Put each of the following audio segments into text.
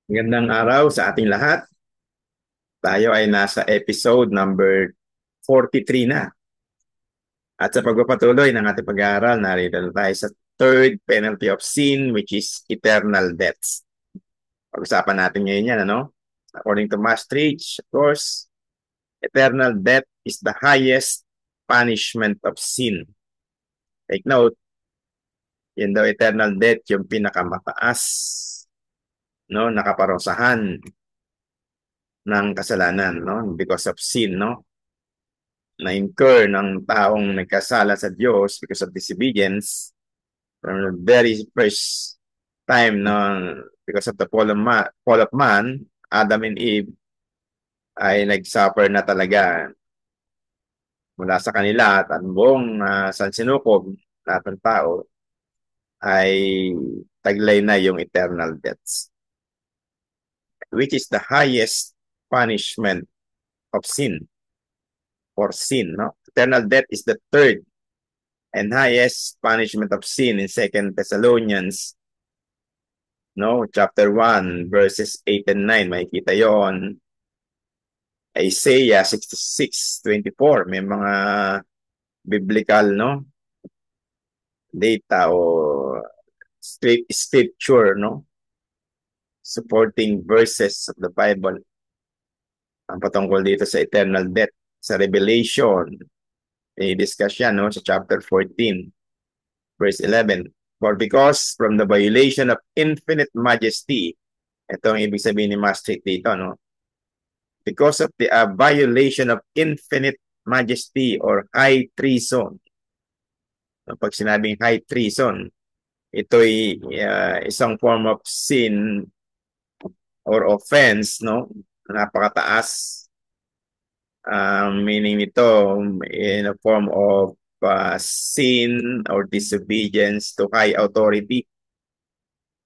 Magandang araw sa ating lahat. Tayo ay nasa episode number 43 na. At sa pagpapatuloy ng ating pag-aaral, narito na tayo sa third penalty of sin, which is eternal death. Pag-usapan natin ngayon yan, ano? According to Maastricht, of course, eternal death is the highest punishment of sin. Take note, yun daw eternal death, yung pinakamataas, no? Nakaparusahan ng kasalanan, no? Because of sin, no? Na-incur ng taong nagkasala sa Diyos because of disobedience from the very first time na because of the fall of man, Adam and Eve ay nag-suffer na talaga mula sa kanila at ang buong sansinukob lahat ng tao ay taglay na yung eternal deaths, which is the highest punishment of sin or sin. No? Eternal death is the third and highest punishment of sin in 2 Thessalonians, no, chapter 1 verses 8 and 9. Makikita yon. Isaiah 66:24. May mga biblical, no, data o scripture, no, supporting verses of the Bible ang patungkol dito sa eternal death. Sa Revelation, i-discuss yan, no, sa chapter 14 verse 11. For because from the violation of infinite majesty, ito ang ibig sabihin ni Maastricht dito, no? Because of the violation of infinite majesty or high treason. No, pag sinabing high treason, ito'y isang form of sin or offense, no? Napakataas. Meaning nito in a form of sin or disobedience to high authority.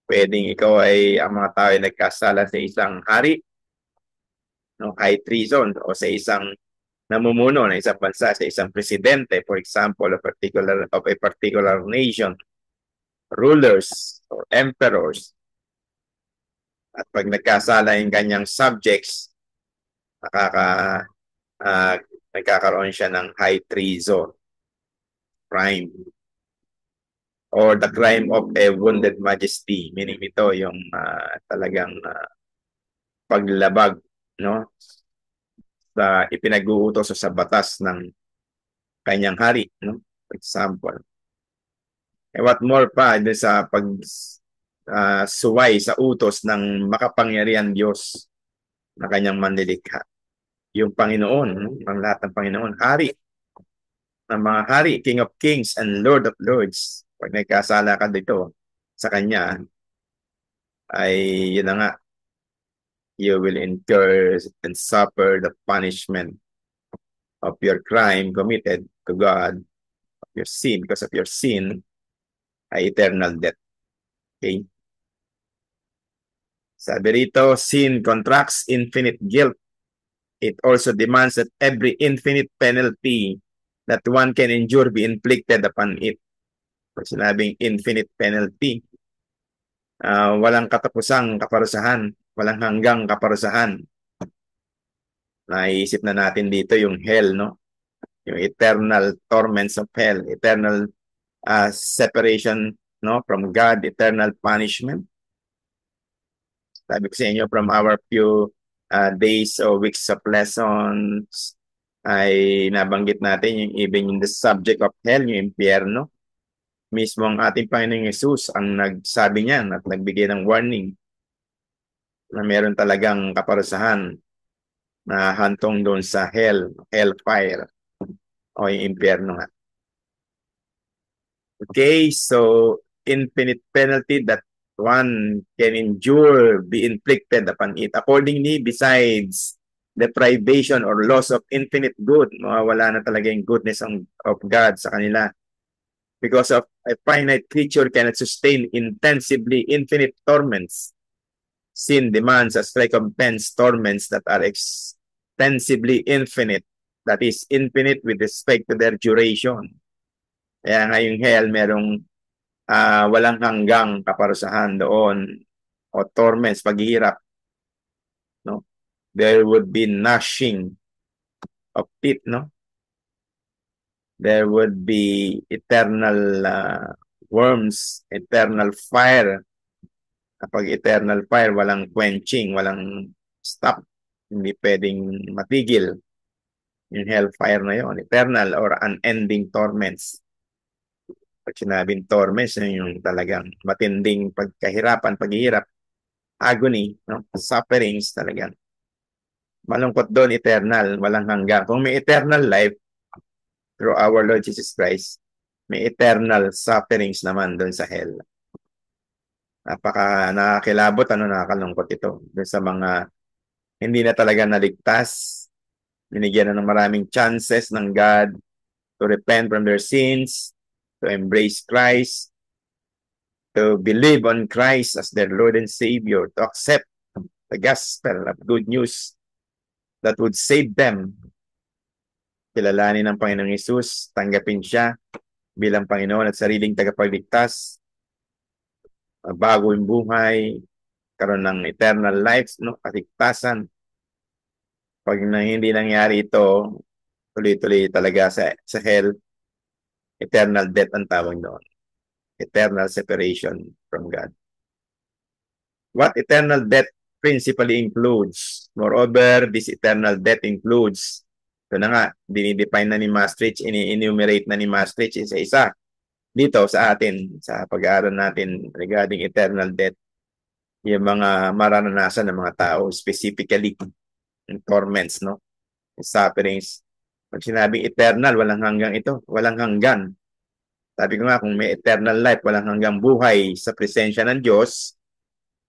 Pwedeng ikaw ay ang mga tao ay nagkasala sa isang hari, no, high treason, o sa isang namumuno ng isang bansa, sa isang presidente, for example, of a particular nation, rulers or emperors. At pag nagkasala yung kanyang subjects, nagkakaroon siya ng high treason crime or the crime of a wounded majesty, meaning ito yung talagang paglabag, no, sa ipinag-uutos sa batas ng kanyang hari, no, for example. What more pa sa pag suway sa utos ng makapangyarihan Diyos na kanyang manlilikha. Yung Panginoon, no, ang lahat ng Panginoon, hari ng mga hari, King of Kings and Lord of Lords. Pag nagkasala ka dito sa kanya, ay yun na nga, you will incur and suffer the punishment of your crime committed to God, of your sin, because of your sin, ay eternal death. Okay? Sabi rito, sin contracts infinite guilt. It also demands that every infinite penalty that one can endure be inflicted upon it. Pag sinabing infinite penalty, walang katapusang kaparusahan, walang hanggang kaparusahan. Naisip na natin dito yung hell, no? Yung eternal torments of hell, eternal separation, no, from God, eternal punishment. Sabi ko sa inyo, from our few days or weeks of lessons, ay nabanggit natin yung even in the subject of hell, yung impyerno. Mismo ang ating Panginoong Yesus ang nagsabi niyan at nagbigay ng warning na meron talagang kaparusahan na hantong doon sa hellfire o yung impyerno nga. Okay, so infinite penalty that one can endure be inflicted upon it. Accordingly, besides the privation or loss of infinite good, mawawala na talaga yung goodness of God sa kanila. Because of a finite creature cannot sustain intensively infinite torments. Sin demands as recompense torments that are extensively infinite, that is, infinite with respect to their duration. Kaya nga yung hell, merong walang hanggang kaparusahan doon o torments, paghihirap there would be gnashing of teeth, no? There would be eternal worms, eternal fire. Kapag eternal fire, walang quenching, walang stop. Hindi pwedeng matigil. Yung hellfire na yon, eternal or unending torments. Pag sinabing torments, yung talagang matinding pagkahirapan, paghihirap, agony, no? Sufferings talagang. Malungkot doon, eternal, walang hanggang. Kung may eternal life through our Lord Jesus Christ, may eternal sufferings naman doon sa hell. Napaka nakakilabot, nakakalungkot ito. Doon sa mga hindi na talaga naligtas, binigyan na ng maraming chances ng God to repent from their sins, to embrace Christ, to believe on Christ as their Lord and Savior, to accept the gospel of good news that would save them. Kilalanin ng Panginoong Hesus, tanggapin siya bilang Panginoon at sariling tagapagligtas, bago yung buhay, karoon ng eternal life, no? Kaligtasan. Pag hindi nangyari ito, tuloy-tuloy talaga sa hell, eternal death ang tawag doon. Eternal separation from God. What eternal death principally includes? Moreover, this eternal death includes, ito na nga, dinidefine na ni Maastricht, ini-enumerate na ni Maastricht isa-isa dito sa atin, sa pag-aaral natin regarding eternal death, yung mga mararanasan ng mga tao, specifically yung torments, no? Yung sufferings. Pag sinabing eternal, walang hanggang ito, walang hanggan. Sabi ko nga, kung may eternal life, walang hanggang buhay sa presensya ng Diyos,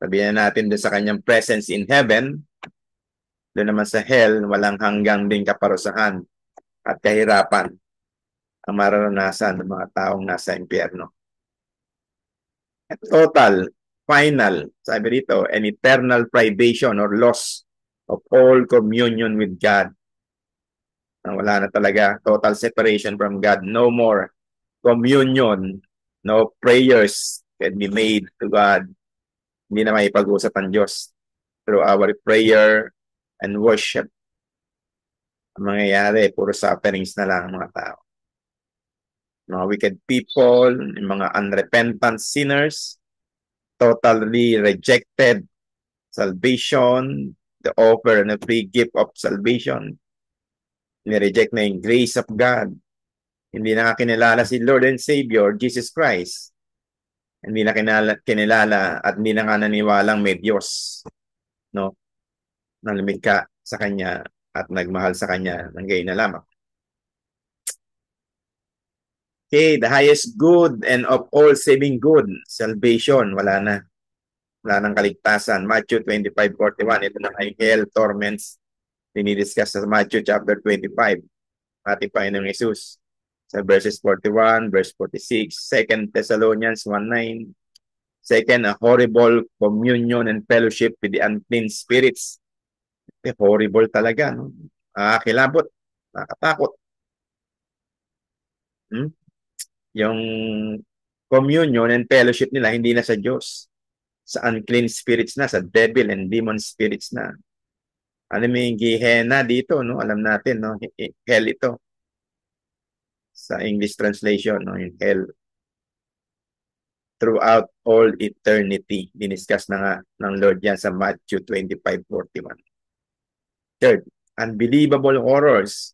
sabihin natin doon sa kanyang presence in heaven, doon naman sa hell, walang hanggang din kaparusahan at kahirapan ang mararanasan ng mga taong nasa impyerno. At total, final, sabi dito, an eternal privation or loss of all communion with God. Wala na talaga, total separation from God, no more communion, no prayers can be made to God. Hindi na maipag-usap ang Diyos through our prayer and worship. Ang mangyayari, puro sufferings na lang ang mga tao. Mga wicked people, mga unrepentant sinners, totally rejected salvation, the offer and the free gift of salvation. Nireject na yung grace of God. Hindi na kinilala si Lord and Savior, Jesus Christ. Hindi na kinilala at hindi na nga naniwalang may Diyos, no? Na lumikha sa Kanya at nagmahal sa Kanya ng gayon na lamang. Okay, the highest good and of all saving good, salvation, wala na. Wala nang kaligtasan. Matthew 25:41, ito na ay hell torments. Dinidiscuss sa Matthew chapter 25. Ating Panginoong Hesus. Sa verses 41, verse 46, 2 Thessalonians 1:9. Second, a horrible communion and fellowship with the unclean spirits. Horrible talaga, no? Kilabot, nakatakot. Yung communion and fellowship nila, hindi na sa Diyos. Sa unclean spirits na, sa devil and demon spirits na. Ano may Gehenna dito, no? Alam natin, no? Hell ito. Sa English translation, no? Yung hell. Throughout all eternity. Diniscuss na nga ng Lord yan sa Matthew 25:41. Third, unbelievable horrors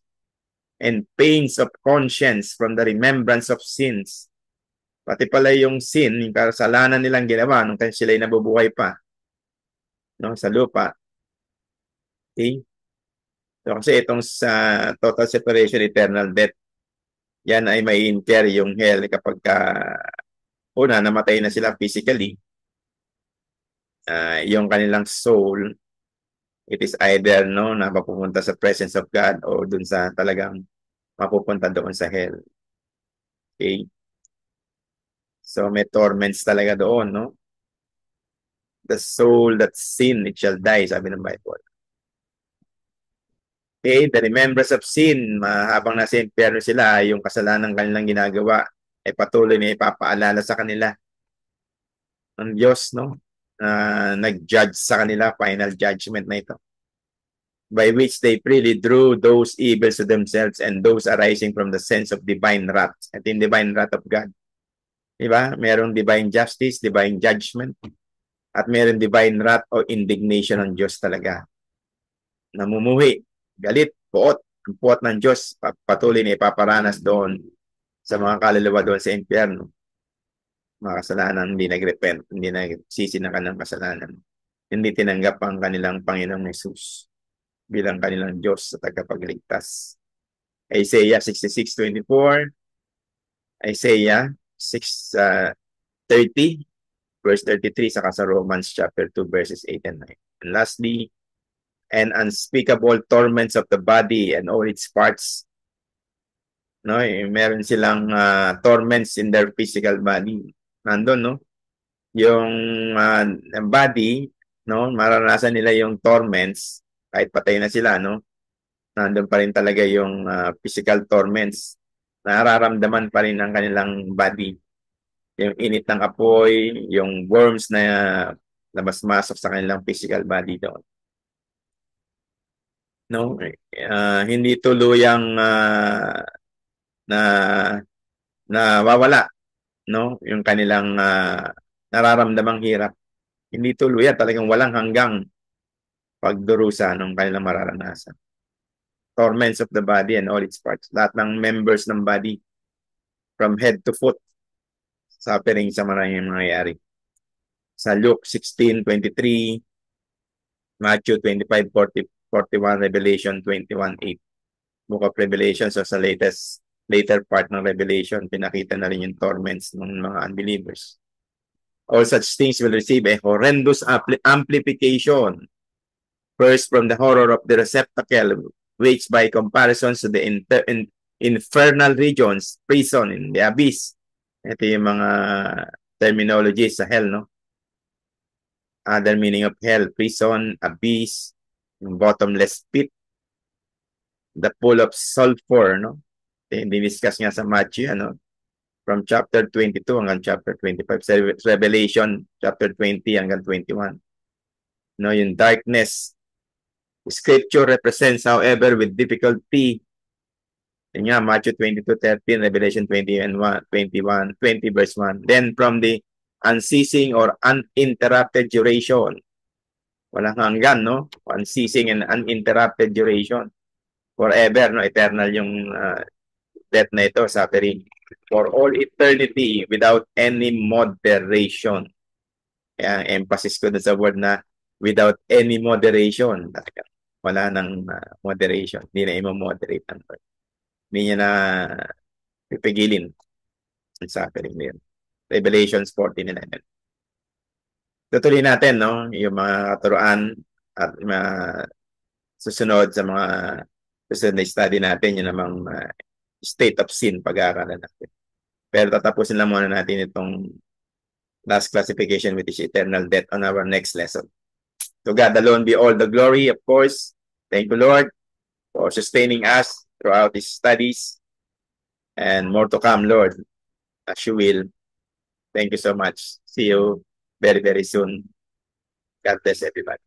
and pains of conscience from the remembrance of sins. Pati pala yung sin, yung kasalanan nilang ginawa nung sila'y nabubuhay pa, no, sa lupa. Okay? So, kasi itong sa total separation, eternal death, yan ay may incur yung hell kapag una, namatay na sila physically. Yung kanilang soul, it is either no, na mapupunta sa presence of God o dun sa talagang mapupunta doon sa hell. Okay? So may torments talaga doon, no? The soul that sin, it shall die, sabi ng Bible. Okay, the remembrance of sin, habang nasa impyerno sila, yung kasalanan kanilang ginagawa, ay patuloy na ipapaalala sa kanila ng Diyos, no? Nag-judge sa kanila, final judgment na ito. by which they freely drew those evils to themselves and those arising from the sense of divine wrath. At yung divine wrath of God. Diba? Merong divine justice, divine judgment, at meron divine wrath o indignation ng Diyos talaga. Namumuhi, galit, puot. Ang puot ng Diyos, patuloy na ipaparanas doon sa mga kaluluwa doon sa impyerno. Mga kasalanan, hindi nag-repent, hindi nagsisi na kanilang kasalanan. Hindi tinanggap ang kanilang Panginoong Jesus bilang kanilang Diyos sa tagapagligtas. Isaiah 66:24, Isaiah 6:30, verse 33, saka sa Romans chapter 2, verses 8 and 9. And lastly, and unspeakable torments of the body and all its parts. No, meron silang torments in their physical body. Nandun, no? Yung body, no, maranasan nila yung torments kahit patay na sila, no? Nandun pa rin talaga yung physical torments. Nararamdaman pa rin ng kanilang body. Yung init ng apoy, yung worms na labas-masok sa kanilang physical body doon. No? Hindi tuluyang nawawala, no? Yung kanilang nararamdamang hirap. Hindi tuluyan, talagang walang hanggang pagdurusa ng kanilang mararanasan. Torments of the body and all its parts. Lahat ng members ng body, from head to foot, suffering sa maraming mangyayari. Sa Luke 16:23, Matthew 25:41, Revelation 21:8. Book of Revelation, so sa later part ng Revelation, pinakita na rin yung torments ng mga unbelievers. All such things will receive a horrendous amplification. First, from the horror of the receptacle, which by comparison to the infernal regions, prison, in the abyss. Ito yung mga terminologies sa hell, no? Other meaning of hell, prison, abyss, bottomless pit, the pool of sulfur, no? Diniscuss nga sa Matthew, ano? From chapter 22 hanggang chapter 25. Revelation, chapter 20 hanggang 21. No, yung darkness. Scripture represents, however, with difficulty. Yun nga, Matthew 22:13, Revelation 20 verse 1. Then from the unceasing or uninterrupted duration. Walang hanggan, no? Unceasing and uninterrupted duration. Forever, no? Eternal yung death na ito, suffering. For all eternity without any moderation. Kaya emphasis ko na sa word na without any moderation. Wala nang moderation. Hindi na i-moderate ang word. Hindi niya na pipigilin ang suffering niya. Revelations 14:11. Tutuloy natin, no? Yung mga katuruan at mga susunod sa mga susunod na study natin, yun namang state of sin, pag-aaralan natin. Pero tatapusin lang muna natin itong last classification, which is eternal death, on our next lesson. To God alone be all the glory, of course. Thank you, Lord, for sustaining us throughout these studies. And more to come, Lord, as you will. Thank you so much. See you very, very soon. God bless everybody.